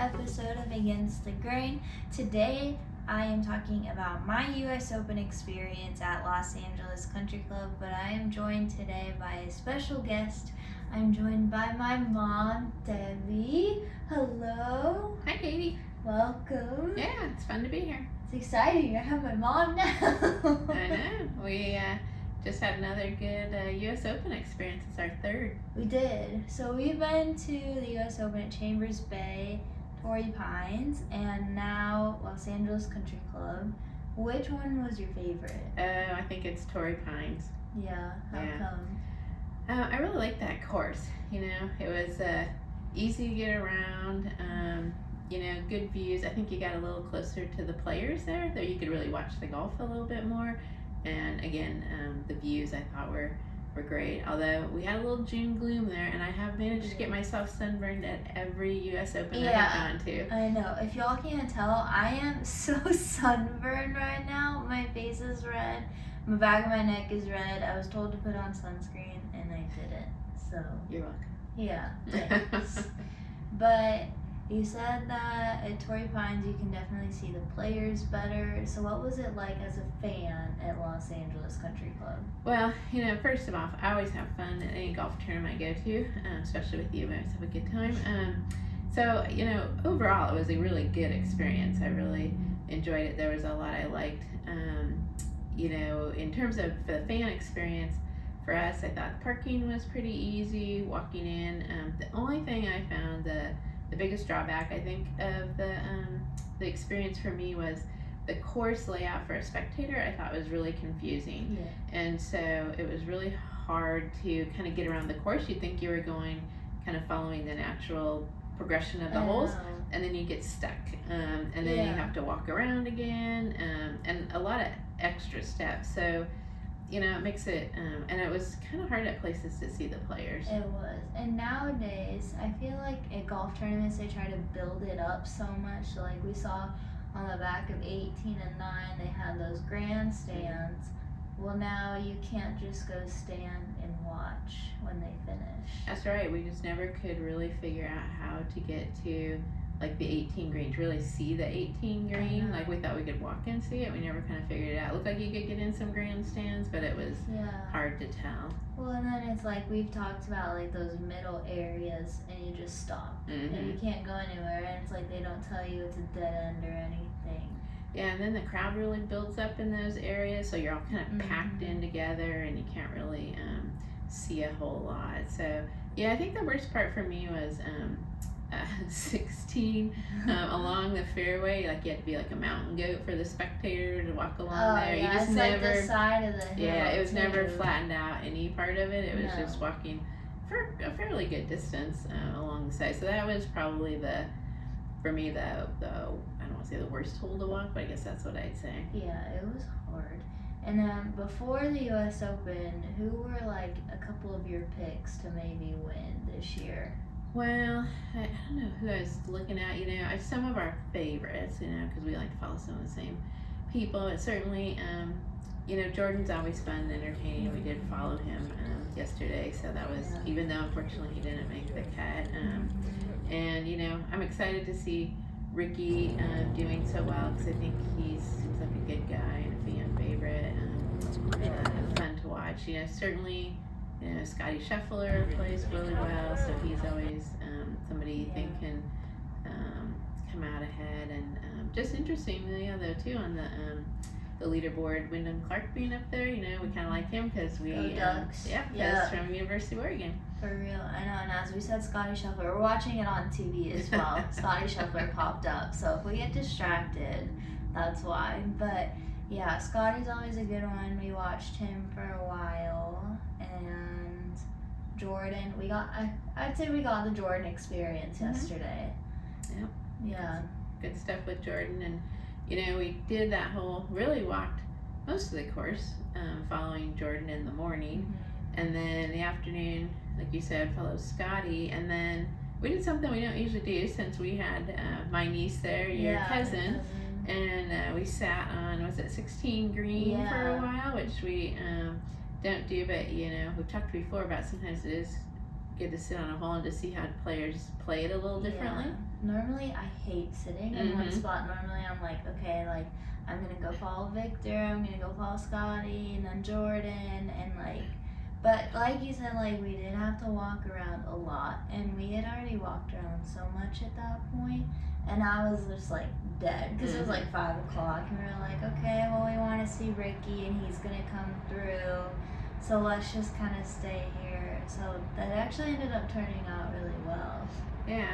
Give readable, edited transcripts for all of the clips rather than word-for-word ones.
episode of Against the Grain. Today, I am talking about my U.S. Open experience at Los Angeles Country Club, but I am joined today by a special guest. I'm joined by my mom, Debbie. Hello. Hi, Katie. Welcome. Yeah, it's fun to be here. It's exciting. I have my mom now. I know. We just had another good U.S. Open experience. It's our third. We did. So we've been to the U.S. Open at Chambers Bay, Torrey Pines, and now Los Angeles Country Club. Which one was your favorite? I think it's Torrey Pines. Yeah. How come? I really like that course. You know, it was easy to get around. Good views. I think you got a little closer to the players there. There you could really watch the golf a little bit more. And again, the views I thought were great. Although we had a little June gloom there, and I have managed to get myself sunburned at every U.S. Open I have gone to. I know. If y'all can't tell, I am so sunburned right now. My face is red. The back of my neck is red. I was told to put on sunscreen, and I didn't. So You're welcome. Yeah, thanks. But you said that at Torrey Pines you can definitely see the players better. So what was it like as a fan at Los Angeles Country Club? Well, first of all, I always have fun at any golf tournament I go to, especially with you. I always have a good time. So, overall it was a really good experience. I really enjoyed it. There was a lot I liked. In terms of the fan experience, for us, I thought parking was pretty easy, walking in. The only thing I found the biggest drawback, I think, of the experience for me was the course layout for a spectator. I thought was really confusing. Yeah. And so it was really hard to kind of get around the course. You'd think you were going kind of following the natural progression of the holes, and then you get stuck. And then you have to walk around again, and a lot of extra steps. So it makes it, and it was kind of hard at places to see the players. It was. And nowadays, I feel like at golf tournaments, they try to build it up so much. So like we saw on the back of 18 and 9, they had those grandstands. Well, now you can't just go stand and watch when they finish. That's right. We just never could really figure out how to get to like the 18 green, to really see the 18 green. Like we thought we could walk and see it. We never kind of figured it out. It looked like you could get in some grandstands, but it was hard to tell. Well, and then it's like we've talked about like those middle areas, and you just stop. And you can't go anywhere, and it's like they don't tell you it's a dead end or anything. Yeah, and then the crowd really builds up in those areas, so you're all kind of packed in together, and you can't really see a whole lot. So yeah, I think the worst part for me was 16 along the fairway. Like you had to be like a mountain goat for the spectator to walk along there. Yeah, you just it's never like the side of the hill. Yeah, it was never flattened out any part of it. It was just walking for a fairly good distance along the side. So that was probably for me the I don't want to say the worst hole to walk, but I guess that's what I'd say. Yeah, it was hard. And then before the U.S. Open, who were like a couple of your picks to maybe win this year? Well, I don't know who I was looking at. Some of our favorites, because we like to follow some of the same people. But certainly, Jordan's always fun and entertaining. We did follow him yesterday, so that was, even though unfortunately he didn't make the cut. And I'm excited to see Rickie doing so well, because I think he seems like a good guy and a fan favorite. Fun to watch. Certainly. Scotty Scheffler plays really well, so he's always somebody you think can come out ahead. And just interestingly, though, too, on the leaderboard, Wyndham Clark being up there, we kind of like him because we Ducks. He's from University of Oregon. For real, I know. And as we said, Scotty Scheffler, we're watching it on TV as well. Scotty Scheffler popped up, so if we get distracted, that's why. But yeah, Scotty's always a good one. We watched him for a while. And Jordan, I'd say we got the Jordan experience yesterday. Yep. Yeah. Good stuff with Jordan. And, we did that really walked most of the course following Jordan in the morning. And then in the afternoon, like you said, followed Scotty. And then we did something we don't usually do, since we had my niece there, your cousin. And we sat on, 16 green for a while, which we don't do, but we've talked before about sometimes it is get to sit on a hole and to see how players play it a little differently? Normally, I hate sitting in one spot. Normally, I'm like, okay, like, I'm going to go follow Victor, I'm going to go follow Scotty, and then Jordan, and like, but like you said, like, we did have to walk around a lot, and we had already walked around so much at that point, and I was just like dead, because it was like 5 o'clock, and we were like, okay, well, we want to see Rickie, and he's going to come through, so let's just kind of stay here. So that actually ended up turning out really well. Yeah,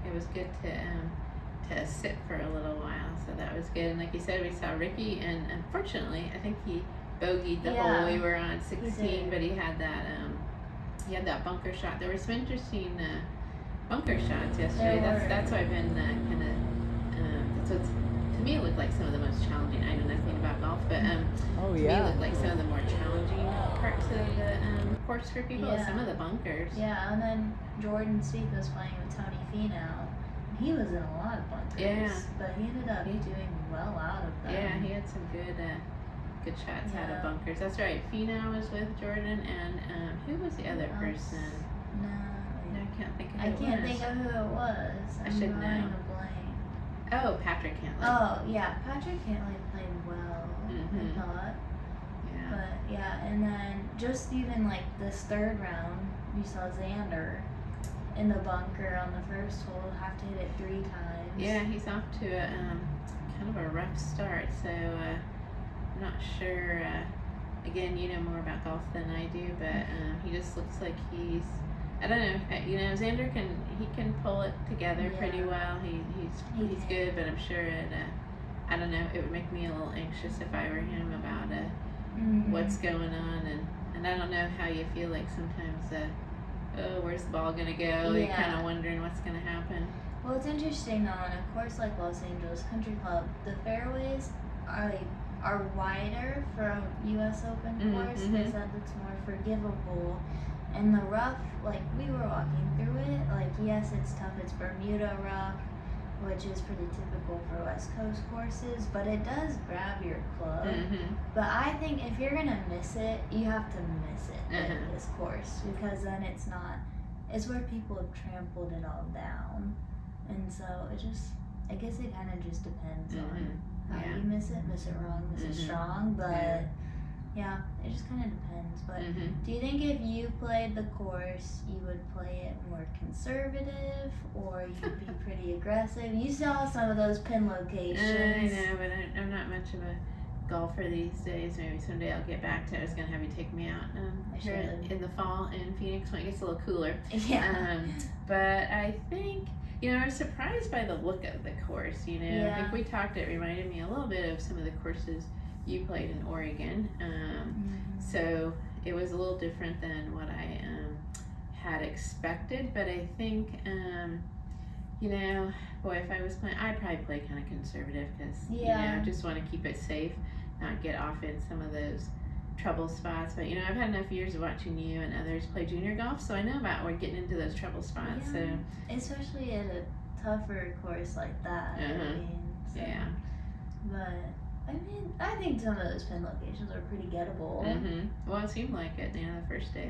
it was good to sit for a little while, so that was good. And like you said, we saw Rickie, and unfortunately, I think he bogeyed the hole we were on 16, but he had that bunker shot. There were some interesting bunker shots yesterday. That's why I've been kind of that's what's, to me, it looked like some of the most challenging. I know nothing about golf, but to me it looked like some of the more challenging parts of the course for people. Some of the bunkers. Yeah, and then Jordan Spieth was playing with Tony Finau. He was in a lot of bunkers, but he ended up doing well out of them. Yeah, he had some good shots out of bunkers. That's right. Finau was with Jordan, and who was the other person? No, I can't think of who I can't think of who it was. I should know. Oh, Patrick Cantlay. Oh, yeah, Patrick Cantlay played well, I thought. Yeah. But, yeah, and then just even, like, this third round, we saw Xander in the bunker on the first hole, have to hit it 3 times. Yeah, he's off to a kind of a rough start, so I'm not sure. Again, you know more about golf than I do, but he just looks like he's, I don't know. Xander can pull it together pretty well. He's good, but I'm sure I don't know. It would make me a little anxious if I were him about what's going on, and I don't know how you feel like sometimes. Where's the ball gonna go? You're kind of wondering what's gonna happen. Well, it's interesting though. On a course like Los Angeles Country Club, the fairways are wider for a U.S. Open course. They said it's more forgivable. And the rough, like, we were walking through it, like, yes, it's tough, it's Bermuda rough, which is pretty typical for West Coast courses, but it does grab your club. But I think if you're gonna miss it, you have to miss it at this course, because then it's where people have trampled it all down. And so I guess it kind of just depends on how you miss it wrong, miss it strong, but... Yeah, it just kind of depends. But do you think if you played the course, you would play it more conservative, or you'd be pretty aggressive? You saw some of those pin locations. I know, but I'm not much of a golfer these days. Maybe someday I'll get back to it. I was going to have you take me out here in the fall in Phoenix when it gets a little cooler. Yeah. But I think, I was surprised by the look of the course. I think we talked, it reminded me a little bit of some of the courses you played in Oregon, so it was a little different than what I had expected, but I think, if I was playing, I'd probably play kind of conservative, because, I just want to keep it safe, not get off in some of those trouble spots, but, I've had enough years of watching you and others play junior golf, so I know about getting into those trouble spots, so. Especially at a tougher course like that, But... I think some of those pin locations are pretty gettable. Well, it seemed like it. The first day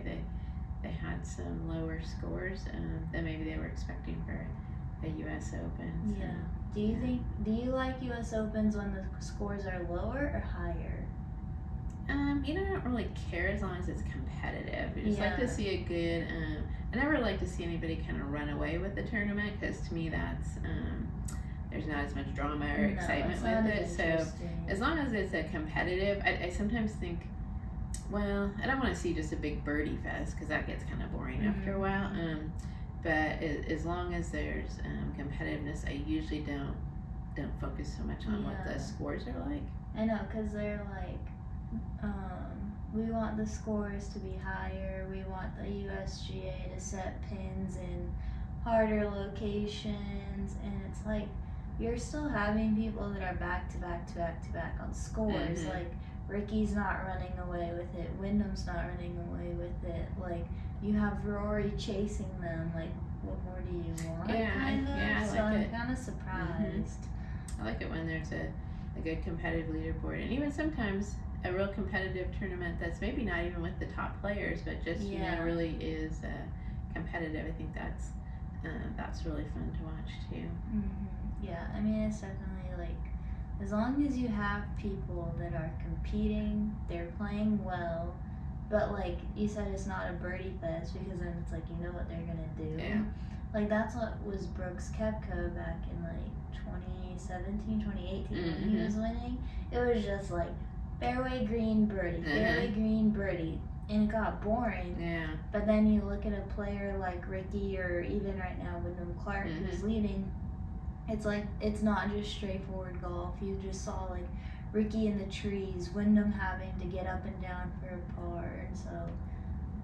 they had some lower scores than maybe they were expecting for a U.S. Open. So, Do you like U.S. Opens when the scores are lower or higher? I don't really care as long as it's competitive. I just like to see a good. I never like to see anybody kind of run away with the tournament, because to me that's. There's not as much drama or excitement with it. So as long as it's a competitive, I sometimes think, well, I don't want to see just a big birdie fest, because that gets kind of boring after a while. But as long as there's competitiveness, I usually don't focus so much on what the scores are like. I know, because they're like, we want the scores to be higher. We want the USGA to set pins in harder locations, and it's like, you're still having people that are back to back on scores. Like, Rickie's not running away with it. Wyndham's not running away with it. Like, you have Rory chasing them. Like, what more do you want? I so like I'm kind of surprised. I like it when there's a good competitive leaderboard, and even sometimes a real competitive tournament that's maybe not even with the top players, but just really is competitive. I think that's really fun to watch too. Yeah, I mean, it's definitely like, as long as you have people that are competing, they're playing well, but like you said, it's not a birdie fest, because then it's like, you know what they're gonna do. Yeah. Like, that's what was Brooks Koepka back in like 2017, 2018 when he was winning. It was just like fairway green birdie, fairway green birdie, and it got boring. Yeah. But then you look at a player like Rickie, or even right now Wyndham Clark, who's leading. It's like, it's not just straightforward golf. You just saw like Rickie in the trees, Wyndham having to get up and down for a par, and so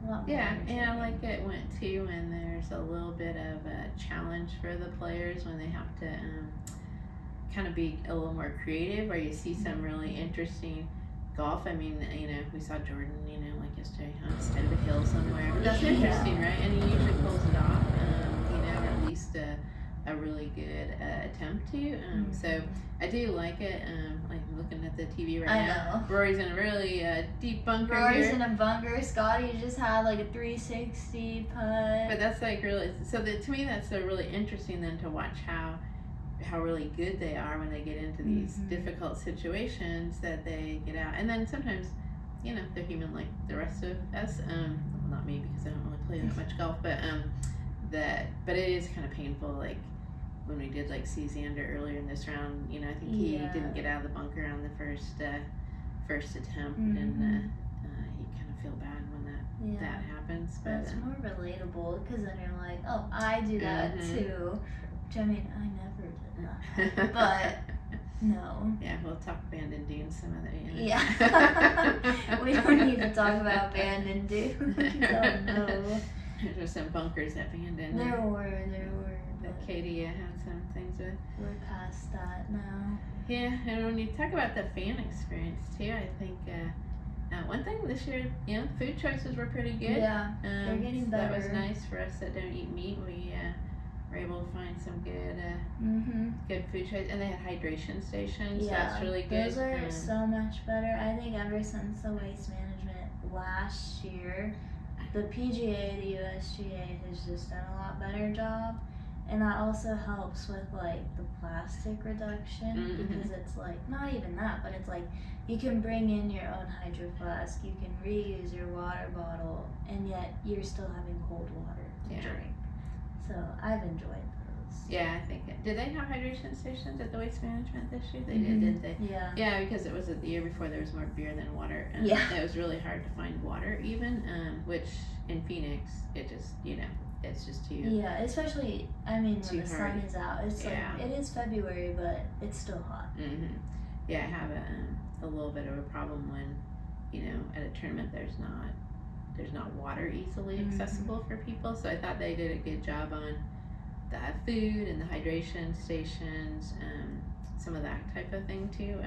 a lot more. And I like it when there's a little bit of a challenge for the players, when they have to kind of be a little more creative, or you see some really interesting golf. I mean, we saw Jordan, like yesterday on the side of a hill somewhere. That's interesting, right? And he usually pulls it off, or at least a really good attempt to. So I do like it. Like, I'm looking at the TV right now. Rory's in a really deep bunker. Rory's in a bunker. Scotty just had like a 360 putt. But that's like really, to me that's really interesting then to watch how really good they are when they get into these difficult situations that they get out. And then sometimes, they're human like the rest of us. Well, not me, because I don't really play that much golf, but but it is kind of painful, like when we did like see Xander earlier in this round. I think he didn't get out of the bunker on the first attempt, and you kind of feel bad when that happens. But it's more relatable, because then you're like, oh, I do that too. Which, I mean, I never did that. But no. Yeah, we'll talk Bandon Dunes some other day. Yeah. We don't need to talk about Bandon Dunes. Oh no. There's some bunkers at Bandon. There were. That Katie had some things with. We're past that now. Yeah, and when you talk about the fan experience too, I think one thing this year, food choices were pretty good. Yeah, they're getting better. That was nice for us that don't eat meat. We were able to find some good good food choices, and they had hydration stations. Yeah, so that's really good. Those are so much better. I think ever since the waste management last year, the PGA, the USGA has just done a lot better job. And that also helps with like the plastic reduction, because it's like, not even that, but it's like you can bring in your own hydro flask, you can reuse your water bottle, and yet you're still having cold water to drink. So I've enjoyed those. Yeah, I think did they have hydration stations at the waste management this year? They did, didn't they? Yeah. Yeah, because it was the year before there was more beer than water. And it was really hard to find water even, which in Phoenix, it just, it's just too. Yeah, especially, I mean, when the sun hard. is out. It's like, it is February, but it's still hot. Yeah, I have a little bit of a problem when, at a tournament there's not water easily accessible for people. So I thought they did a good job on the food and the hydration stations, some of that type of thing too.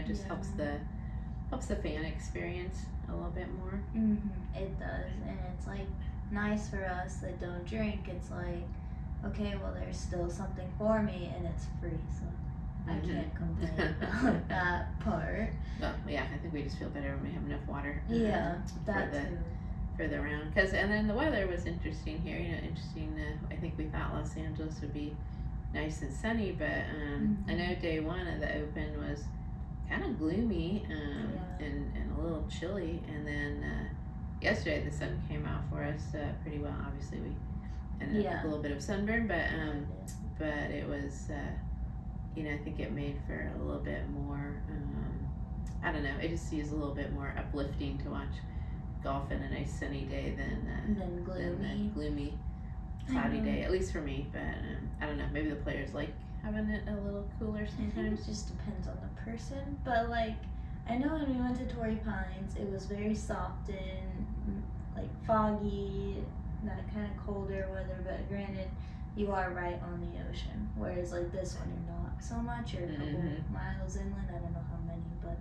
Just helps the fan experience a little bit more. It does, and it's like nice for us that don't drink. It's like, okay, well, there's still something for me, and it's free, so I can't complain about that part. Well, yeah, I think we just feel better when we have enough water. For the round, and then the weather was interesting here. I think we thought Los Angeles would be nice and sunny, but I know day one of the Open was kind of gloomy and a little chilly, and then yesterday the sun came out for us pretty well. Obviously we ended up with a little bit of sunburn, but it was I think it made for a little bit more I don't know, it just seems a little bit more uplifting to watch golf in a nice sunny day than gloomy cloudy day, at least for me. But I don't know, maybe the players like having it a little cooler sometimes. I think it just depends on the person, but like I know when we went to Torrey Pines, it was very soft and like foggy, that kind of colder weather, but granted you are right on the ocean, whereas like this one you're not so much. You're a couple miles inland, I don't know how many, but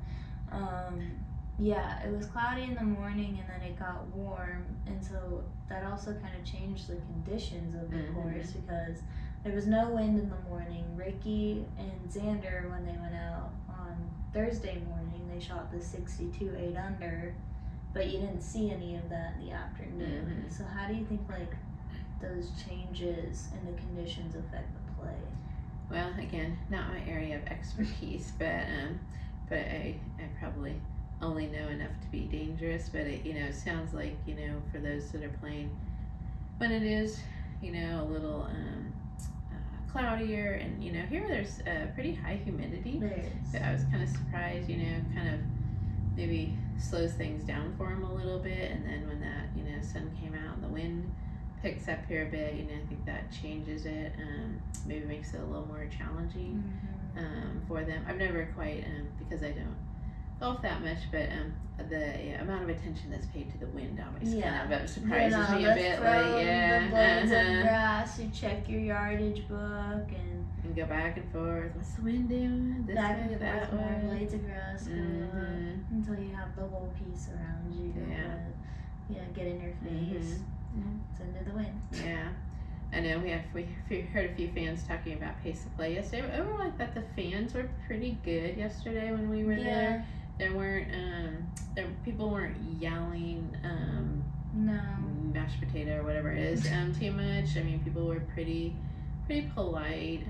yeah, it was cloudy in the morning and then it got warm, and so that also kind of changed the conditions of the course, because there was no wind in the morning. Rickie and Xander, when they went out on Thursday morning, they shot the 62 8 under, but you didn't see any of that in the afternoon. So how do you think like those changes in the conditions affect the play? Well, again, not my area of expertise, but I probably only know enough to be dangerous. But it, it sounds like, for those that are playing when it is, a little cloudier, and here there's pretty high humidity. So I was kind of surprised, kind of maybe slows things down for them a little bit, and then when that sun came out and the wind picks up here a bit, I think that changes it, maybe makes it a little more challenging for them. I've never quite, because I don't golf that much, but the amount of attention that's paid to the wind always kind of surprises me a bit. The blades of grass, you check your yardage book and go back and forth. What's the wind doing? This back way, and that forth, more way. blades of grass go up until you have the whole piece around you. Get in your face. It's into the wind. Yeah. I know we heard a few fans talking about pace of play yesterday. Overall, I thought the fans were pretty good yesterday when we were there. There weren't people weren't yelling no mashed potato or whatever it is too much. I mean, people were pretty polite.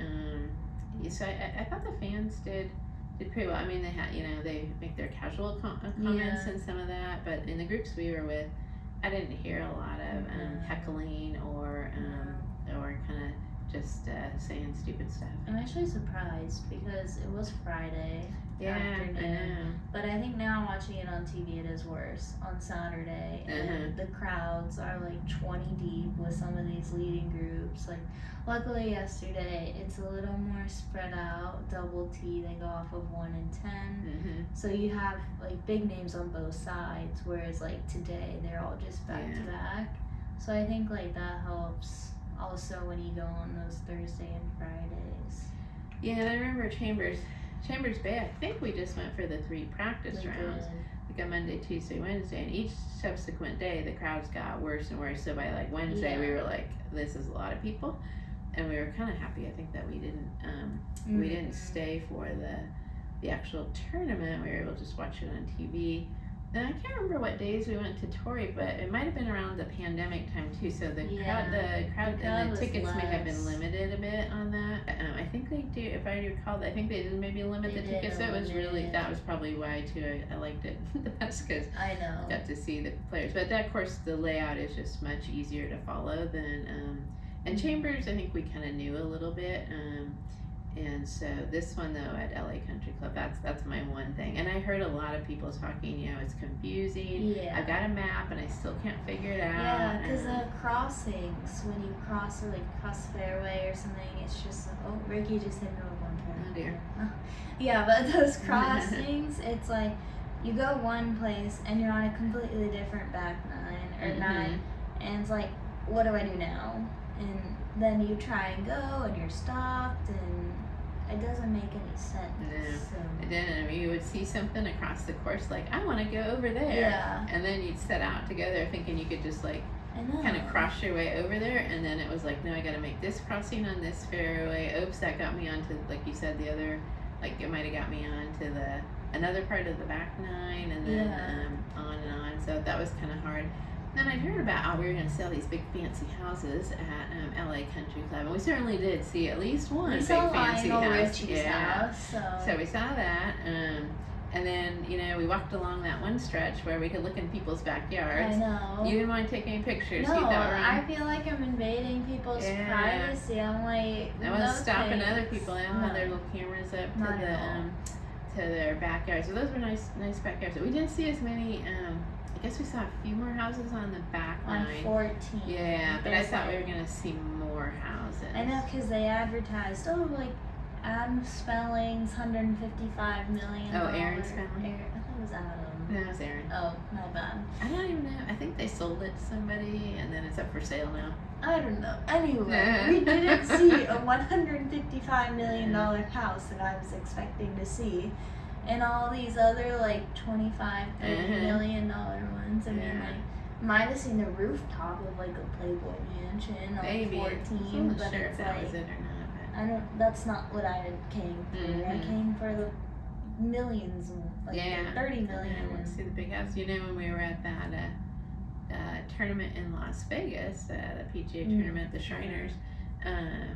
So I thought the fans did pretty well. I mean, they had they make their casual comments and some of that, but in the groups we were with, I didn't hear a lot of heckling or kind of just saying stupid stuff. I'm actually surprised because it was Friday afternoon. I know. But I think now watching it on TV, it is worse on Saturday, and the crowds are like 20 deep with some of these leading groups. Like, luckily yesterday it's a little more spread out. Double T, they go off of 1 and 10, so you have like big names on both sides. Whereas like today, they're all just back to back. So I think like that helps. Also, when you go on those Thursday and Fridays. Yeah, and I remember Chambers Bay, I think we just went for the 3 practice rounds. Like a Monday, Tuesday, Wednesday, and each subsequent day the crowds got worse and worse. So by like Wednesday we were like, this is a lot of people, and we were kind of happy, I think, that we didn't stay for the actual tournament. We were able to just watch it on TV. And I can't remember what days we went to Torrey, but it might have been around the pandemic time too. So the crowd and the tickets may have been limited a bit on that. I think they do, if I recall, I think they did maybe limit the tickets. So it was that was probably why too. I liked it the best because I got to see the players. But that, of course, the layout is just much easier to follow than. And Chambers, I think we kind of knew a little bit. And so this one though at LA Country Club, that's my one thing. And I heard a lot of people talking, it's confusing. I've got a map and I still can't figure it out. Yeah, because the crossings, when you cross fairway or something, it's just Rickie just hit me with one turn. Oh dear. Yeah, but those crossings, it's like you go one place and you're on a completely different back nine, and it's like, what do I do now? And then you try and go and you're stopped, and it doesn't make any sense. No, so. It didn't. I mean, you would see something across the course like, I want to go over there, and then you'd set out to go there thinking you could just like kind of cross your way over there, and then it was like, no, I got to make this crossing on this fairway. Oops, that got me onto, like you said, the other, like it might have got me onto another part of the back nine, and then on and on. So that was kind of hard. Then I heard about we were going to sell these big fancy houses at LA Country Club, and we certainly did see at least one big fancy house. So we saw that, and then we walked along that one stretch where we could look in people's backyards. I know. You didn't want to take any pictures. No, you thought, I feel like I'm invading people's privacy. I'm like, I was stopping other people and had their little cameras up to their backyards. So those were nice backyards. We didn't see as many. I guess we saw a few more houses on the back line. On 14. Yeah, but I thought we were going to see more houses. I know, because they advertised, like Adam Spelling's $155 million. Oh, Aaron Spelling? I thought it was Adam. No, it was Aaron. Oh, my bad. I don't even know. I think they sold it to somebody, and then it's up for sale now. I don't know. Anyway, we didn't see a $155 million house that I was expecting to see. And all these other like $25, $30 million ones. I mean, like, might have seen the rooftop of like a Playboy mansion on 14, but sure it's that like was it or not. But. I don't. That's not what I came for. I came for the millions, like the 30 million. I want to see the big house. When we were at that tournament in Las Vegas, the PGA tournament, the Shriners.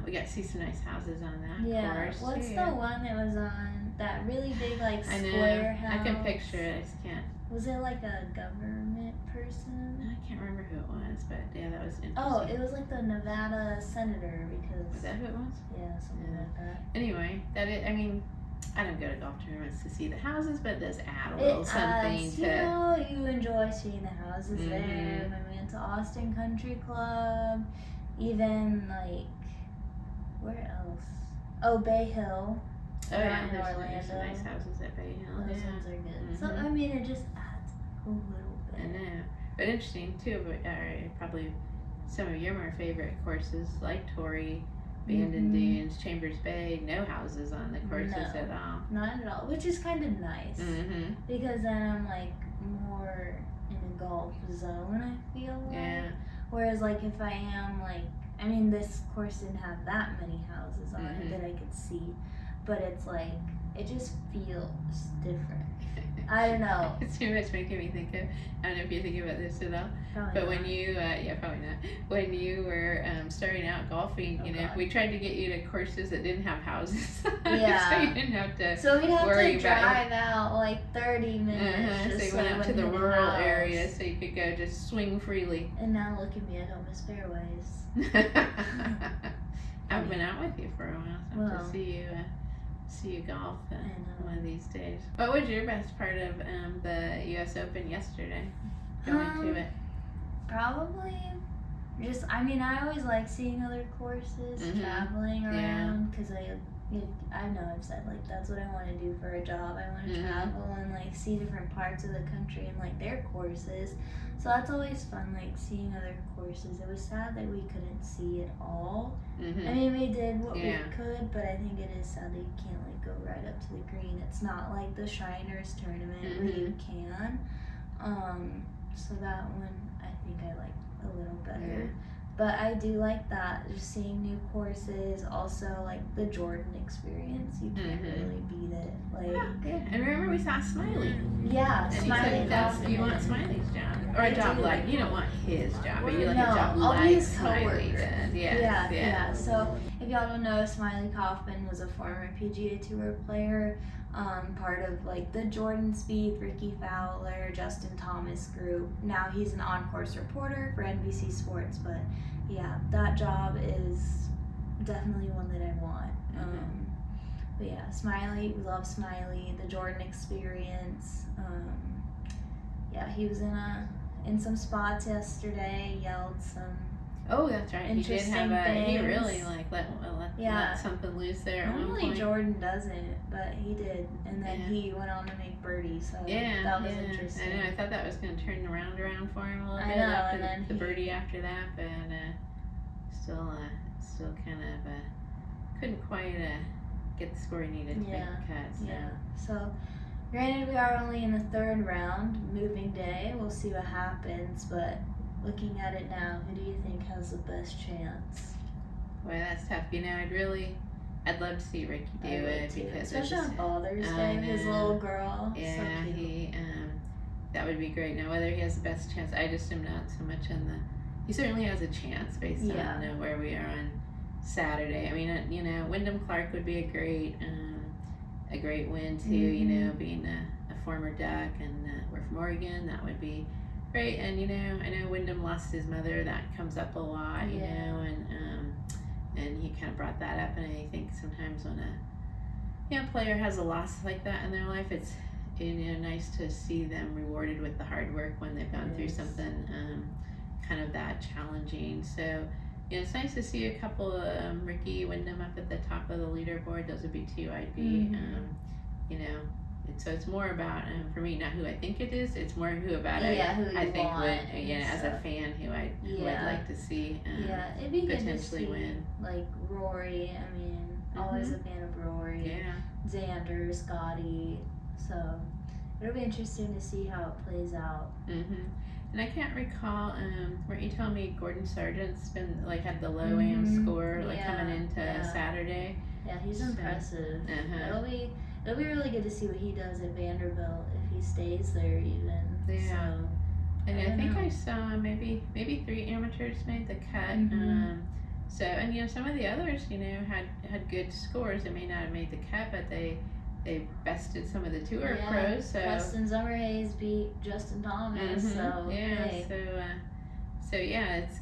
We got to see some nice houses on that course. What's too. the one that was on that really big like I square know. house? I can picture it. I just can't. Was it like a government person? I can't remember who it was, but yeah, that was interesting. Oh, it was like the Nevada senator because. Was that who it was? Yeah, something like that. Anyway, I mean, I don't go to golf tournaments to see the houses, but it does add a little something to. You know, you enjoy seeing the houses there. When we went to Austin Country Club, even like, where else? Oh, Bay Hill. Oh yeah, in there's some nice houses at Bay Hill. Those ones are good. So I mean, it just adds a little bit. I know, but interesting too. But probably some of your more favorite courses, like Torrey, Bandon Dunes, Chambers Bay, no houses on the courses at all. Not at all, which is kind of nice because then I'm like more in a golf zone, I feel like. Yeah. Whereas like if I am like, I mean this course didn't have that many houses on it that I could see, but it's like, it just feels different. I don't know. It's too much making me think of, I don't know if you're thinking about this at all, Probably but not. when you, probably not, when you were starting out golfing, we tried to get you to courses that didn't have houses. Yeah. So you didn't have to So we'd have worry to drive out like 30 minutes. So Just you went so out to the rural area so you could go just swing freely. And now look at me, I don't miss fairways. I've been out with you for a while, so Well, to see you golf I know. one of these days. What was your best part of the U.S. Open yesterday? Going to it. Probably just, I mean, I always like seeing other courses, traveling around, because I know I've said like that's what I want to do for a job. I want to travel and like see different parts of the country and like their courses. So that's always fun, like seeing other courses. It was sad that we couldn't see it all. I mean, we did what we could, but I think it is sad that you can't like go right up to the green. It's not like the Shriners tournament where you can. So that one I think I like a little better. But I do like that, just seeing new courses. Also, like the Jordan experience, you can't really beat it. Like, and remember we saw Smiley. Yeah, And Smiley. you said you want Smiley's job, or a job like you don't want his job, but you like a job I'll be like his Smiley coworker. does. Yeah. So if y'all don't know, Smiley Kaufman was a former PGA Tour player, part of like the Jordan Spieth, Rickie Fowler, Justin Thomas group. Now he's an on-course reporter for NBC Sports, but yeah, that job is definitely one that I want. But yeah, Smiley, we love Smiley, the Jordan experience. Yeah, he was in some spots yesterday, yelled some. Oh, that's right. He did have he really like let something loose there at one Normally point. Jordan doesn't, but he did, and then he went on to make birdie. So that was interesting. I know. I thought that was going to turn around for him a little bit know, after and then the birdie after that, but still kind of couldn't quite get the score he needed to make the cut. So. Yeah. So, granted, we are only in the third round, moving day. We'll see what happens, but looking at it now, who do you think has the best chance? Well, that's tough. I'd love to see Rickie do it because especially on Father's Day, his little girl. Yeah, so that would be great. Now, whether he has the best chance, I just am not so much on the. He certainly has a chance based on where we are on Saturday. I mean, Wyndham Clark would be a great win too. Being a former Duck and we're from Oregon, that would be great. And I know Wyndham lost his mother. That comes up a lot, and he kind of brought that up. And I think sometimes when a player has a loss like that in their life, it's nice to see them rewarded with the hard work when they've gone through something kind of that challenging. So it's nice to see a couple of Rickie, Wyndham up at the top of the leaderboard. Those would be two I'd be so it's more about for me not who I think it is, it's more who about who I think want, would as a fan who I'd like to see it'd be good potentially to see, win. like Rory. I mean, always a fan of Rory. Xander, Scotty. So it'll be interesting to see how it plays out. And I can't recall, where you told me Gordon Sargent's been had the low AM score coming into Saturday. Yeah, he's impressive. It'll be really good to see what he does at Vanderbilt if he stays there even. So And I think I saw maybe 3 amateurs made the cut. So, and some of the others, had good scores. They may not have made the cut, but they bested some of the tour pros. So Preston Summerhays beat Justin Thomas. So so it's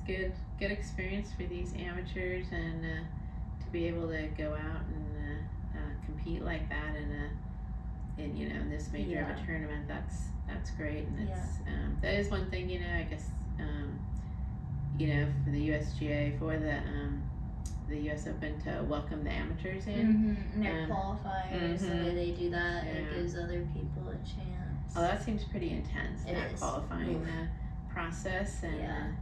good experience for these amateurs, and to be able to go out and compete like that in this major of a tournament. That's great, and it's that is one thing. I guess for the USGA, for the U.S. Open, to welcome the amateurs in. And their qualifiers, the way they do that, it gives other people a chance. Oh, that seems pretty intense, that qualifying process. And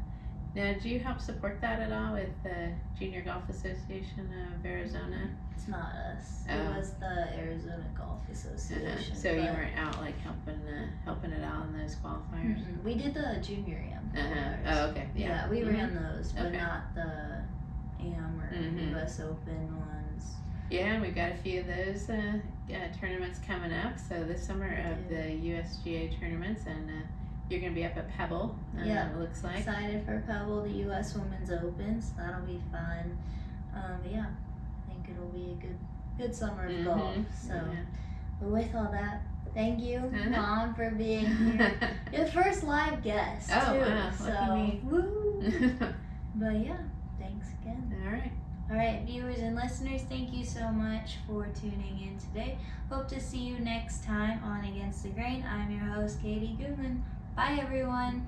now, do you help support that at all with the Junior Golf Association of Arizona? It's not us. It was the Arizona Golf Association. So you weren't out helping it out in those qualifiers? We did the Junior Am. Oh, okay. Yeah, we ran those, but not the Am or US Open ones. Yeah, and we've got a few of those tournaments coming up. So this summer of the USGA tournaments, and you're going to be up at Pebble. It looks like. Excited for Pebble, the US Women's Open. So that'll be fun. But yeah, I think it'll be a good summer of golf. So, but with all that, thank you, Mom, for being here. You're the first live guest too. Wow, so woo! But yeah, thanks again. All right, viewers and listeners, thank you so much for tuning in today. Hope to see you next time on Against the Grain. I'm your host, Katie Goodwin. Bye, everyone.